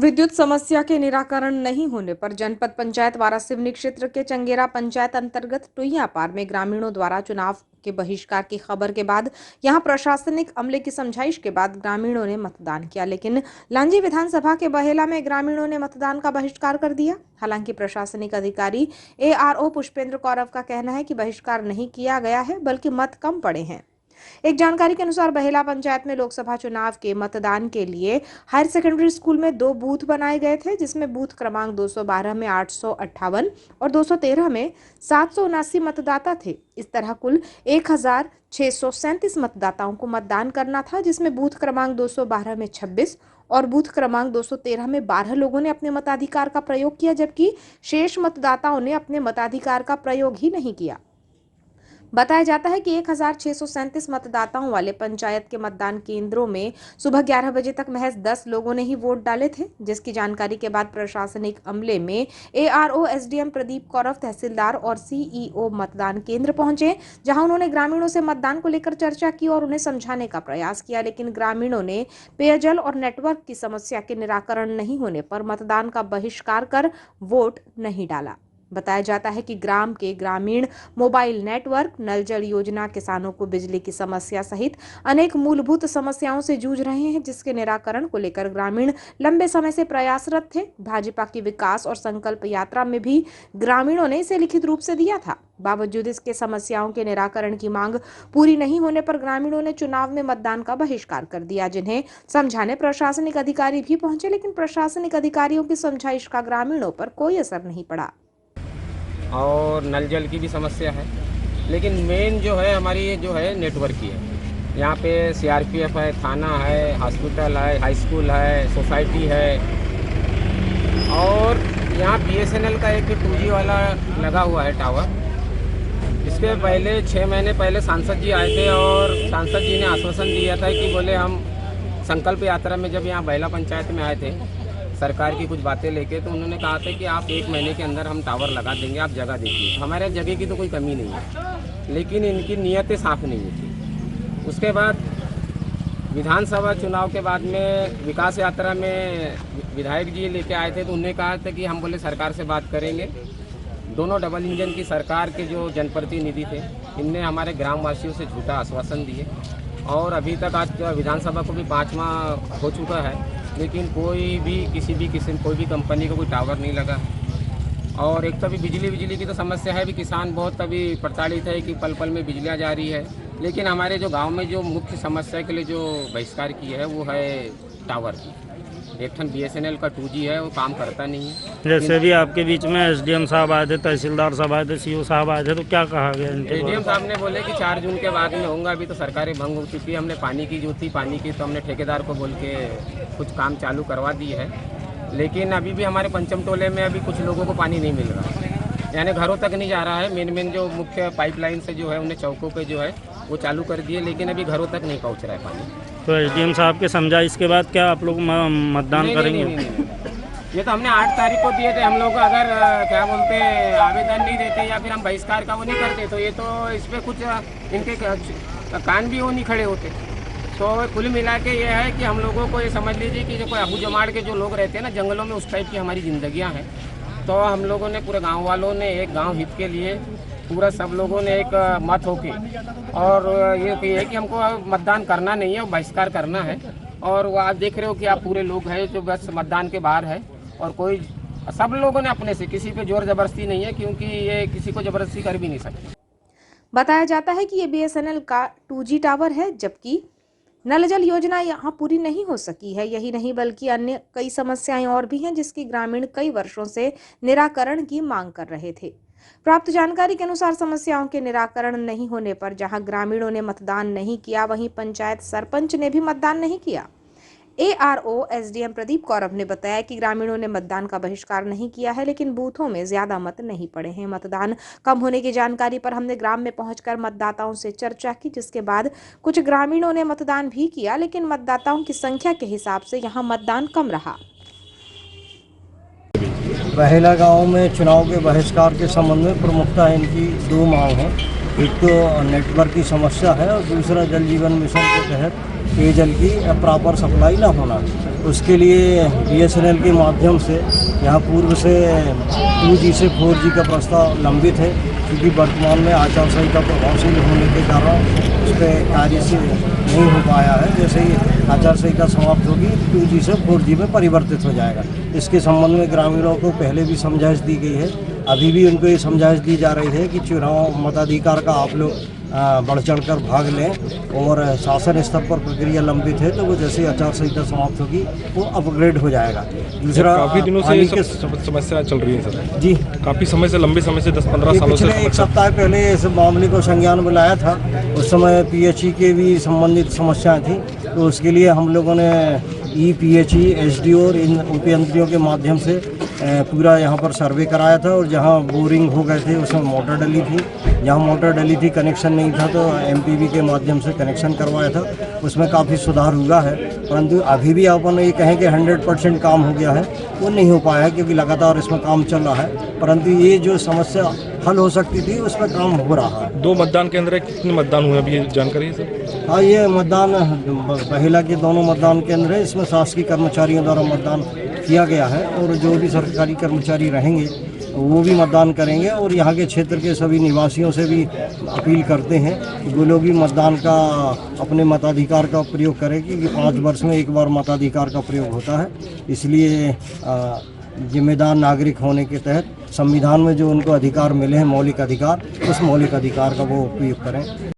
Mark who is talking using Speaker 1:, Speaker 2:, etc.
Speaker 1: विद्युत समस्या के निराकरण नहीं होने पर जनपद पंचायत वारासिवनी क्षेत्र के चंगेरा पंचायत अंतर्गत टुईयापार में ग्रामीणों द्वारा चुनाव के बहिष्कार की खबर के बाद यहां प्रशासनिक अमले की समझाइश के बाद ग्रामीणों ने मतदान किया, लेकिन लांजी विधानसभा के बहेला में ग्रामीणों ने मतदान का बहिष्कार कर दिया। हालांकि प्रशासनिक अधिकारी ARO पुष्पेंद्र कौरव का कहना है कि बहिष्कार नहीं किया गया है, बल्कि मत कम पड़े हैं। एक जानकारी के अनुसार बहेला पंचायत में लोकसभा चुनाव के मतदान के लिए हायर सेकेंडरी स्कूल में 2 बूथ बनाए गए थे, जिसमें बूथ क्रमांक 212 में 858 और 213 में 779 मतदाता थे। इस तरह कुल 1637 मतदाताओं को मतदान करना था, जिसमें बूथ क्रमांक 212 में 26 और बूथ क्रमांक 213 में 12 लोगों ने अपने मताधिकार का प्रयोग किया, जबकि शेष मतदाताओं ने अपने मताधिकार का प्रयोग ही नहीं किया। बताया जाता है कि 1637 मतदाताओं वाले पंचायत के मतदान केंद्रों में सुबह 11 बजे तक महज 10 लोगों ने ही वोट डाले थे, जिसकी जानकारी के बाद प्रशासनिक अमले में ARO SDM प्रदीप कौरव, तहसीलदार और CEO मतदान केंद्र पहुंचे, जहां उन्होंने ग्रामीणों से मतदान को लेकर चर्चा की और उन्हें समझाने का प्रयास किया, लेकिन ग्रामीणों ने पेयजल और नेटवर्क की समस्या के निराकरण नहीं होने पर मतदान का बहिष्कार कर वोट नहीं डाला। बताया जाता है कि ग्राम के ग्रामीण मोबाइल नेटवर्क, नल जल योजना, किसानों को बिजली की समस्या सहित अनेक मूलभूत समस्याओं से जूझ रहे हैं, जिसके निराकरण को लेकर ग्रामीण लंबे समय से प्रयासरत थे। भाजपा की विकास और संकल्प यात्रा में भी ग्रामीणों ने इसे लिखित रूप से दिया था। बावजूद इसके समस्याओं के निराकरण की मांग पूरी नहीं होने पर ग्रामीणों ने चुनाव में मतदान का बहिष्कार कर दिया, जिन्हें समझाने प्रशासनिक अधिकारी भी पहुंचे, लेकिन प्रशासनिक अधिकारियों की समझाइश का ग्रामीणों पर कोई असर नहीं पड़ा।
Speaker 2: और नल जल की भी समस्या है, लेकिन मेन जो है हमारी ये जो है नेटवर्क की है। यहाँ पे CRPF है, थाना है, हॉस्पिटल है, हाई स्कूल है, सोसाइटी है और यहाँ BSNL का एक 2G वाला लगा हुआ है टावर। इसके पहले 6 महीने पहले सांसद जी आए थे और सांसद जी ने आश्वासन दिया था कि बोले हम संकल्प यात्रा में जब यहाँ बहेला पंचायत में आए थे सरकार की कुछ बातें लेके, तो उन्होंने कहा था कि आप 1 महीने के अंदर हम टावर लगा देंगे, आप जगह देखिए। हमारे जगह की तो कोई कमी नहीं है, लेकिन इनकी नीयतें साफ नहीं थी। उसके बाद विधानसभा चुनाव के बाद में विकास यात्रा में विधायक जी लेके आए थे, तो उन्होंने कहा था कि हम बोले सरकार से बात करेंगे। दोनों डबल इंजन की सरकार के जो जनप्रतिनिधि थे, इनने हमारे ग्रामवासियों से झूठा आश्वासन दिए और अभी तक आज विधानसभा को भी 5वां हो चुका है, लेकिन कोई भी कंपनी को कोई टावर नहीं लगा। और एक तो अभी बिजली की तो समस्या है, भी किसान बहुत अभी प्रताड़ित है कि पल पल में बिजलियाँ जा रही है, लेकिन हमारे जो गांव में जो मुख्य समस्या के लिए जो बहिष्कार की है वो है टावर की। एक ठन BSNL का 2G है, वो काम करता नहीं है।
Speaker 3: जैसे भी आपके बीच में SDM साहब आए थे, तहसीलदार साहब आए थे, CO साहब आए थे, तो क्या कहा गया इनके बारे में?
Speaker 2: ADM साहब ने बोले कि 4 जून के बाद में होगा। अभी तो सरकारें भंग हो चुकी है। हमने पानी की जो थी पानी की तो हमने ठेकेदार को बोल के कुछ काम चालू करवा दी है, लेकिन अभी भी हमारे पंचम टोले में अभी कुछ लोगों को पानी नहीं मिल रहा, यानी घरों तक नहीं जा रहा है। मेन जो मुख्य पाइपलाइन से जो है उन्हें चौकों पे जो है वो चालू कर दिए, लेकिन अभी घरों तक नहीं पहुंच रहा है पानी।
Speaker 3: तो SDM साहब के समझा इसके बाद क्या आप लोग मतदान करेंगे?
Speaker 2: नहीं। ये तो हमने 8 तारीख को दिए थे। हम लोग अगर क्या बोलते आवेदन नहीं देते या फिर हम बहिष्कार का वो नहीं करते, तो ये तो इस पर कुछ इनके कान भी वो नहीं खड़े होते। तो कुल मिला के ये है कि हम लोगों को ये समझ लीजिए कि जो कोई अबू जमाड़ के जो लोग रहते हैं ना जंगलों में, उस टाइप की हमारी जिंदगियां हैं। तो हम लोगों ने पूरे गांव वालों ने एक गांव हित के लिए पूरा सब लोगों ने एक मत होके और ये है कि हमको मतदान करना नहीं है, बहिष्कार करना है। और वो आप देख रहे हो कि आप पूरे लोग हैं जो बस मतदान के बाहर है और कोई सब लोगों ने अपने से किसी पे जोर जबरदस्ती नहीं है, क्योंकि ये किसी को जबरदस्ती कर भी नहीं सकते।
Speaker 1: बताया जाता है कि ये BSNL का 2G टावर है, जबकि नल जल योजना यहाँ पूरी नहीं हो सकी है। यही नहीं बल्कि अन्य कई समस्याएं और भी हैं, जिसकी ग्रामीण कई वर्षों से निराकरण की मांग कर रहे थे। प्राप्त जानकारी के अनुसार समस्याओं के निराकरण नहीं होने पर जहां ग्रामीणों ने मतदान नहीं किया, वहीं पंचायत सरपंच ने भी मतदान नहीं किया। ARO SDM प्रदीप कौरव ने बताया कि ग्रामीणों ने मतदान का बहिष्कार नहीं किया है, लेकिन बूथों में ज्यादा मत नहीं पड़े हैं। मतदान कम होने की जानकारी पर हमने ग्राम में पहुंचकर मतदाताओं से चर्चा की, जिसके बाद कुछ ग्रामीणों ने मतदान भी किया, लेकिन मतदाताओं की संख्या के हिसाब से यहाँ मतदान कम रहा।
Speaker 4: बहेला गांव में चुनाव के बहिष्कार के संबंध में प्रमुखता इनकी 2 मांग हैं। एक तो नेटवर्क की समस्या है और दूसरा जल जीवन मिशन के तहत पेयजल की प्रॉपर सप्लाई ना होना। उसके लिए BSNL के माध्यम से यहाँ पूर्व से 2G से 4G का प्रस्ताव लंबित है, क्योंकि वर्तमान में आचार संहिता प्रभावशील होने के कारण उस पर कार्य से नहीं हो पाया है। जैसे ही आचार संहिता समाप्त होगी 2G से 4G में परिवर्तित हो जाएगा। इसके संबंध में ग्रामीणों को पहले भी समझाइश दी गई है, अभी भी उनको ये समझाइश दी जा रही है कि चुनाव मताधिकार का आप लोग बढ़ चढ़ कर भाग लें और शासन स्तर पर प्रक्रिया लंबित है, तो वो जैसे आचार संहिता समाप्त होगी वो अपग्रेड हो जाएगा। दूसरा,
Speaker 5: काफ़ी दिनों से ये समस्या चल रही है सर
Speaker 4: जी,
Speaker 5: काफ़ी समय से, लंबे समय से 10-15 सालों से
Speaker 4: पिछले एक सप्ताह पहले इस मामले को संज्ञान में लाया था। उस समय PHE के भी संबंधित समस्याएं थी, तो उसके लिए हम लोगों ने PHE, SDO और इन उपयंत्रियों के माध्यम से पूरा यहाँ पर सर्वे कराया था, और जहाँ बोरिंग हो गए थे उसमें मोटर डली थी, जहाँ मोटर डली थी कनेक्शन नहीं था तो MPB के माध्यम से कनेक्शन करवाया था। उसमें काफ़ी सुधार हुआ है, परंतु अभी भी अपन ये कहें कि 100% काम हो गया है, वो नहीं हो पाया है, क्योंकि लगातार इसमें काम चल रहा है। परंतु ये जो समस्या हल हो सकती थी उस पर काम हो रहा है।
Speaker 5: 2 मतदान केंद्र है, कितने मतदान हुए अभी ये जानकारी है सर?
Speaker 4: हाँ, ये मतदान महिला के दोनों मतदान केंद्र है, इसमें शासकीय कर्मचारियों द्वारा मतदान किया गया है, और जो भी सरकारी कर्मचारी रहेंगे वो भी मतदान करेंगे। और यहाँ के क्षेत्र के सभी निवासियों से भी अपील करते हैं कि वो लोग भी मतदान का, अपने मताधिकार का प्रयोग करें, क्योंकि 5 वर्ष में एक बार मताधिकार का प्रयोग होता है। इसलिए जिम्मेदार नागरिक होने के तहत संविधान में जो उनको अधिकार मिले हैं, मौलिक अधिकार, उस मौलिक अधिकार का वो उपयोग करें।